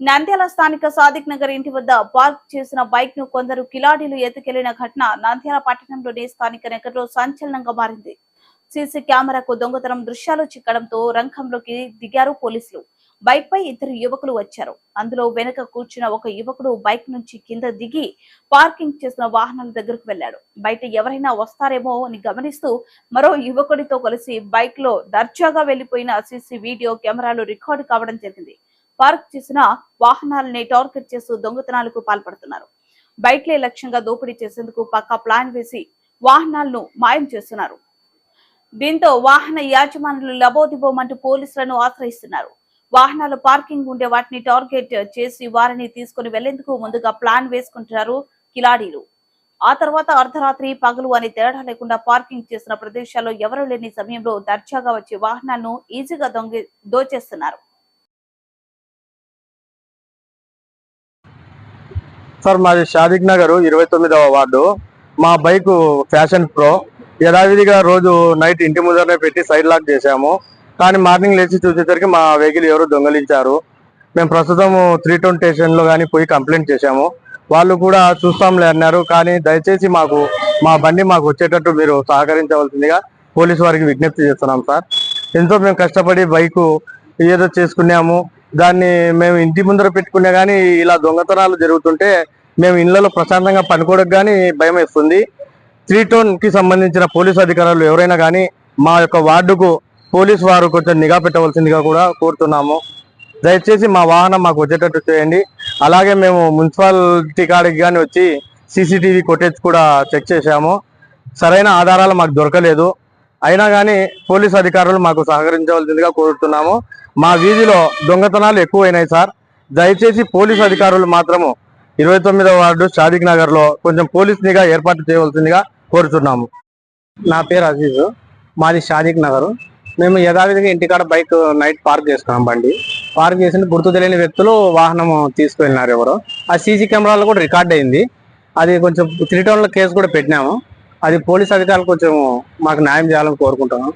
నంద్యాల స్థానిక సాదిక్ నగర్ ఇంటి వద్ద పార్క్ చేసిన బైక్ ను కొందరు కిలాడీలు ఎత్తుకెళ్లిన ఘటన నంద్యాల పట్టణంలోని స్థానిక నగర్లో సంచలనంగా మారింది. సీసీ కెమెరాకు దొంగతనం దృశ్యాలు చిక్కడంతో రంగంలోకి దిగారు పోలీసులు. బైక్ పై ఇద్దరు యువకులు వచ్చారు. అందులో వెనుక కూర్చున్న ఒక యువకుడు బైక్ నుంచి కింద దిగి పార్కింగ్ చేసిన వాహనాల దగ్గరకు వెళ్లాడు. బయట ఎవరైనా వస్తారేమో అని గమనిస్తూ మరో యువకుడితో కలిసి బైక్ లో దర్జాగా వెళ్లిపోయిన సీసీ వీడియో కెమెరాలు రికార్డు కావడం జరిగింది. పార్క్ చేసిన వాహనాలని టార్గెట్ చేస్తూ దొంగతనాలకు పాల్పడుతున్నారు. బైక్లే లక్ష్యంగా దోపిడీ చేసేందుకు పక్కా ప్లాన్ వేసి వాహనాలను మాయం చేస్తున్నారు. దీంతో వాహన యాజమానులు లబోదిబోమంటూ పోలీసులను ఆశ్రయిస్తున్నారు. వాహనాలు పార్కింగ్ ఉండే వాటిని టార్గెట్ చేసి వారిని తీసుకుని వెళ్లేందుకు ముందుగా ప్లాన్ వేసుకుంటున్నారు కిలాడీలు. ఆ తర్వాత అర్ధరాత్రి పగలు అనే తేడా లేకుండా పార్కింగ్ చేసిన ప్రదేశాల్లో ఎవరూ లేని సమయంలో దర్జాగా వచ్చి వాహనాలను ఈజీగా దోచేస్తున్నారు. సార్ మాది షాదిక్ నగర్ 29వ వార్డు. మా బైక్ ఫ్యాషన్ ప్రో యథావిధిగా రోజు నైట్ ఇంటి ముందరనే పెట్టి సైడ్ లాక్ చేశాము. కానీ మార్నింగ్ లేచి చూసేసరికి మా వెహికల్ ఎవరు దొంగలించారు. మేము ప్రస్తుతం 320 స్టేషన్లో కానీ పోయి కంప్లైంట్ చేశాము. వాళ్ళు కూడా చూస్తాంలే అన్నారు. కానీ దయచేసి మా బండి మాకు వచ్చేటట్టు మీరు సహకరించవలసిందిగా పోలీసు వారికి విజ్ఞప్తి చేస్తున్నాం సార్. ఎంతో మేము కష్టపడి బైకు ఏదో చేసుకున్నాము. దాన్ని మేము ఇంటి ముందర పెట్టుకున్నా కానీ ఇలా దొంగతనాలు జరుగుతుంటే మేము ఇళ్లలో ప్రశాంతంగా పనుకోవడానికి కానీ భయం వేస్తుంది. 3టౌన్కి సంబంధించిన పోలీసు అధికారులు ఎవరైనా కానీ మా యొక్క వార్డుకు పోలీసు వారు కొంచెం నిఘా పెట్టవలసిందిగా కూడా కోరుతున్నాము. దయచేసి మా వాహనం మాకు వచ్చేటట్టు చేయండి. అలాగే మేము మున్సిపాలిటీ కాడికి కానీ వచ్చి సీసీటీవీ ఫుటేజ్ కూడా చెక్ చేశాము. సరైన ఆధారాలు మాకు దొరకలేదు. అయినా కానీ పోలీసు అధికారులు మాకు సహకరించవలసిందిగా కోరుతున్నాము. మా వీధిలో దొంగతనాలు ఎక్కువైనాయి సార్. దయచేసి పోలీసు అధికారులు మాత్రము 29వ వార్డు షాదిక్ నగర్ లో కొంచెం పోలీస్ నిఘా ఏర్పాటు చేయవలసిందిగా కోరుతున్నాము. నా పేరు అజీజు, మాది షాదిక్ నగర్. మేము యథావిధిగా ఇంటికాడ బైక్ నైట్ పార్క్ చేసుకున్నాం. బండి పార్క్ చేసి గుర్తు తెలియని వ్యక్తులు వాహనం తీసుకువెళ్ళినారు ఎవరో. ఆ సీసీ కెమెరాలో కూడా రికార్డ్ అయింది. అది కొంచెం 3టౌన్లో కేసు కూడా పెట్టినాము. అది పోలీస్ అధికారులు కొంచెం మాకు న్యాయం చేయాలని కోరుకుంటున్నాం.